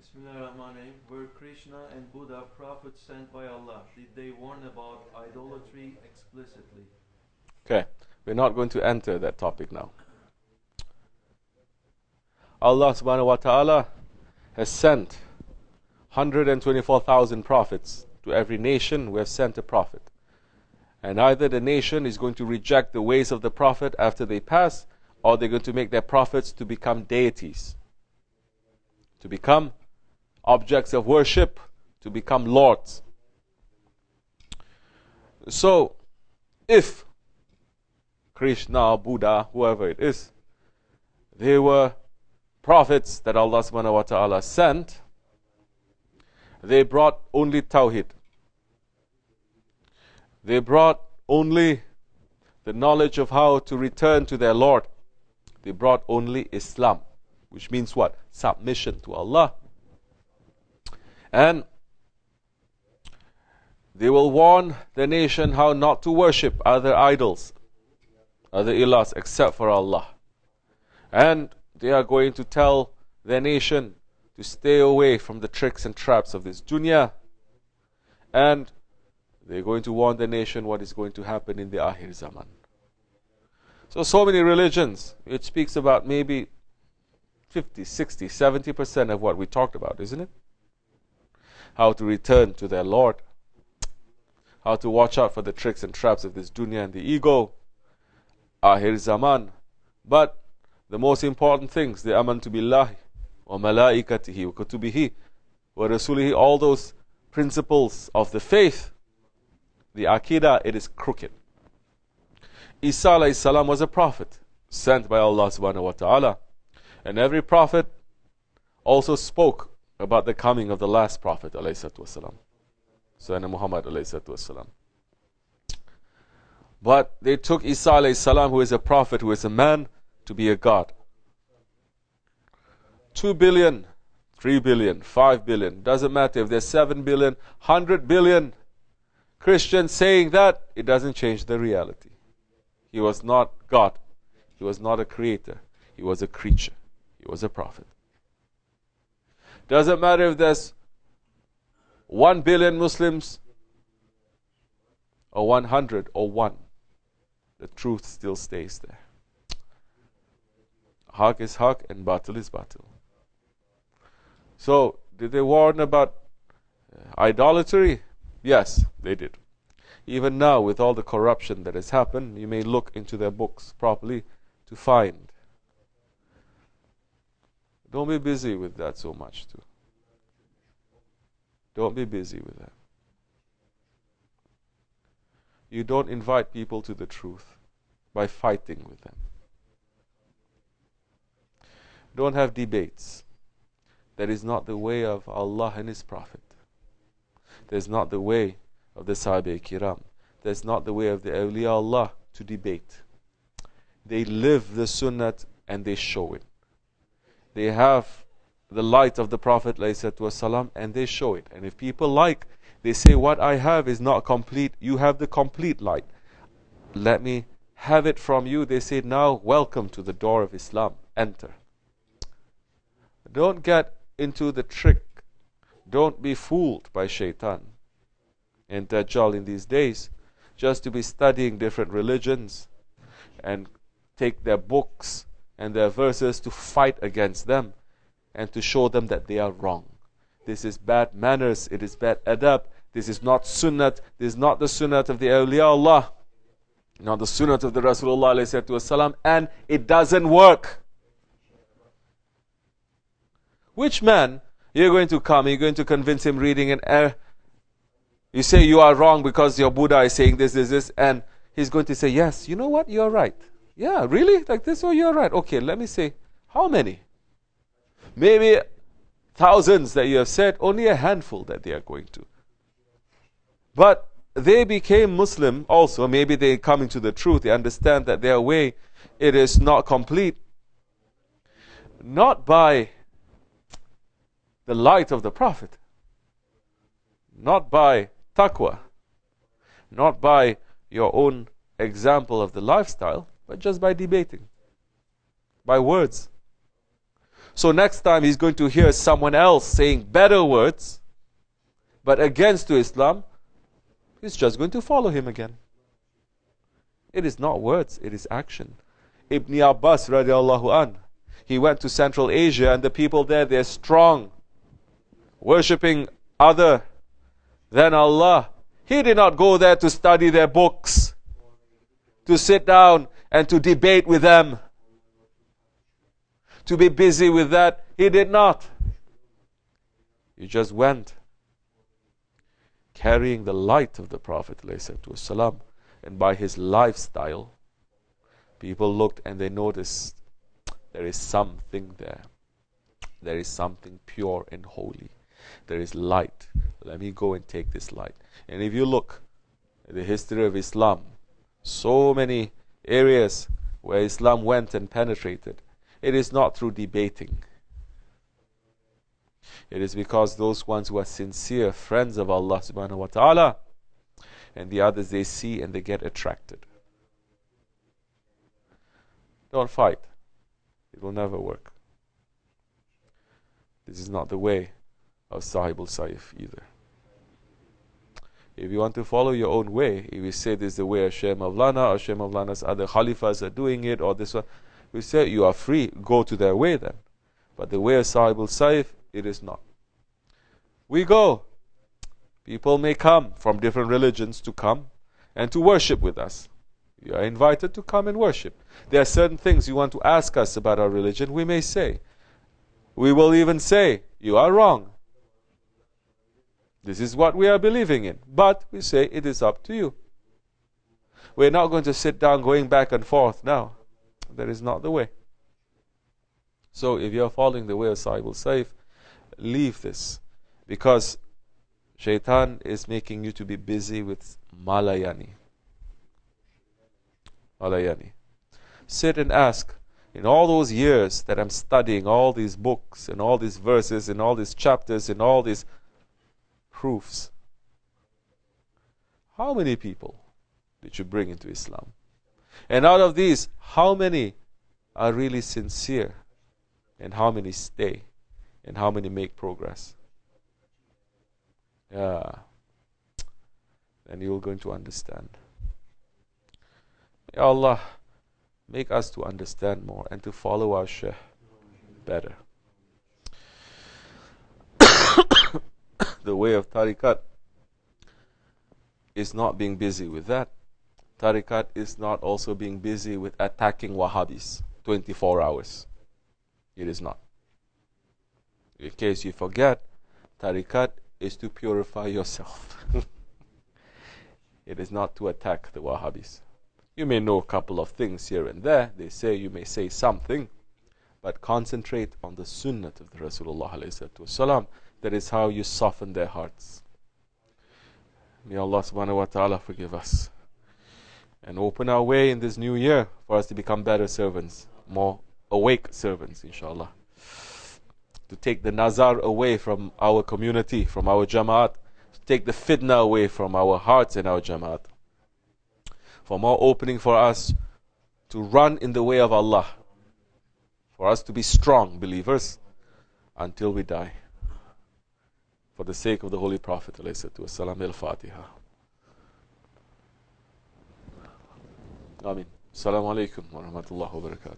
Bismillahirrahmanirrahim. Were Krishna and Buddha prophets sent by Allah? Did they warn about idolatry explicitly? Okay, we're not going to enter that topic now. Allah subhanahu wa ta'ala has sent 124,000 prophets. To every nation we have sent a prophet. And either the nation is going to reject the ways of the prophet after they pass, or they're going to make their prophets to become deities, to become objects of worship, to become lords. So, if Krishna, Buddha, whoever it is, they were prophets that Allah subhanahu wa ta'ala sent, they brought only Tawheed. They brought only the knowledge of how to return to their Lord. They brought only Islam, which means what? Submission to Allah. And they will warn the nation how not to worship other idols, other ilahs except for Allah. And they are going to tell their nation to stay away from the tricks and traps of this dunya. And they're going to warn the nation what is going to happen in the Akhir Zaman. So many religions, it speaks about maybe 50, 60, 70% of what we talked about, isn't it? How to return to their Lord, how to watch out for the tricks and traps of this dunya and the ego, Akhir Zaman. But the most important things, the amantu billahi wa malaikatihi wa kutubihi wa rasulihi, all those principles of the faith, the Aqidah, it is crooked. Isa alayhi salam was a prophet sent by Allah subhanahu wa ta'ala. And every prophet also spoke about the coming of the last prophet alayhi salatu wasalam, Sayyidina Muhammad alayhi salatu wasalam. But they took Isa alayhi salam, who is a prophet, who is a man, to be a god. 2 billion, 3 billion, 5 billion, doesn't matter if there's 7 billion, 100 billion Christians saying that, it doesn't change the reality. He was not God. He was not a creator. He was a creature. He was a prophet. Doesn't matter if there's 1 billion Muslims or 100 or 1. The truth still stays there. Haq is haq and batil is batil. So, did they warn about idolatry? Yes, they did. Even now, with all the corruption that has happened, you may look into their books properly to find. Don't be busy with that so much too. Don't be busy with that. You don't invite people to the truth by fighting with them. Don't have debates. That is not the way of Allah and His Prophet. That is not the way of the Sahaba Kiram. That's not the way of the Awliya Allah to debate. They live the Sunnat and they show it. They have the light of the Prophet ﷺ and they show it. And if people like, they say, what I have is not complete. You have the complete light. Let me have it from you. They say, now welcome to the door of Islam. Enter. Don't get into the trick. Don't be fooled by shaitan and Dajjal in these days, just to be studying different religions and take their books and their verses to fight against them and to show them that they are wrong. This is bad manners, it is bad adab, this is not sunnat, this is not the sunnat of the awliya Allah, not the sunnat of the Rasulullah ﷺ, and it doesn't work. Which man you're going to come, you're going to convince him reading an air? You say you are wrong because your Buddha is saying this, and he's going to say, yes, you know what, you're right. Yeah, really? Like this? Oh, you're right. Okay, let me say, how many? Maybe thousands that you have said, only a handful that they are going to. But they became Muslim also. Maybe they come into the truth. They understand that their way, it is not complete. Not by the light of the Prophet. Not by taqwa. Not by your own example of the lifestyle, but just by debating. By words. So next time he's going to hear someone else saying better words, but against to Islam, he's just going to follow him again. It is not words, it is action. Ibn Abbas radiallahu an, he went to Central Asia, and the people there, they're strong, worshipping other than Allah. He did not go there to study their books, to sit down and to debate with them, to be busy with that. He did not. He just went carrying the light of the Prophet ﷺ, and by his lifestyle, people looked and they noticed there is something there. There is something pure and holy. There is light. Let me go and take this light. And if you look at the history of Islam, so many areas where Islam went and penetrated, it is not through debating. It is because those ones who are sincere friends of Allah subhanahu wa ta'ala, and the others they see and they get attracted. Don't fight. It will never work. This is not the way of Sahibul Saif either. If you want to follow your own way, if you say this is the way of Shaykh Mawlana, or Shaykh Mawlana's other Khalifahs are doing it, or this one, we say you are free, go to their way then. But the way of Sahibul Saif, it is not. We go. People may come from different religions to come and to worship with us. You are invited to come and worship. There are certain things you want to ask us about our religion, we may say. We will even say, you are wrong. This is what we are believing in. But we say, it is up to you. We're not going to sit down going back and forth now. That is not the way. So if you are following the way of Sahibul Saif, leave this. Because Shaitan is making you to be busy with Malayani. Malayani. Sit and ask, in all those years that I'm studying all these books and all these verses and all these chapters and all these proofs, how many people did you bring into Islam? And out of these, how many are really sincere? And how many stay? And how many make progress? Yeah. Then you're going to understand. May Allah make us to understand more and to follow our Shaykh better. The way of tariqat is not being busy with that. Tariqat is not also being busy with attacking Wahhabis 24 hours. It is not. In case you forget, tariqat is to purify yourself. It is not to attack the Wahhabis. You may know a couple of things here and there. They say you may say something, but concentrate on the sunnah of the Rasulullah ﷺ. That is how you soften their hearts. May Allah subhanahu wa ta'ala forgive us and open our way in this new year for us to become better servants, more awake servants, inshallah. To take the nazar away from our community, from our jamaat, to take the fitna away from our hearts and our jamaat. For more opening for us to run in the way of Allah, for us to be strong believers until we die. For the sake of the Holy Prophet ﷺ, al-Fatiha. Ameen. Assalamu alaikum wa rahmatullahi wa barakatuh.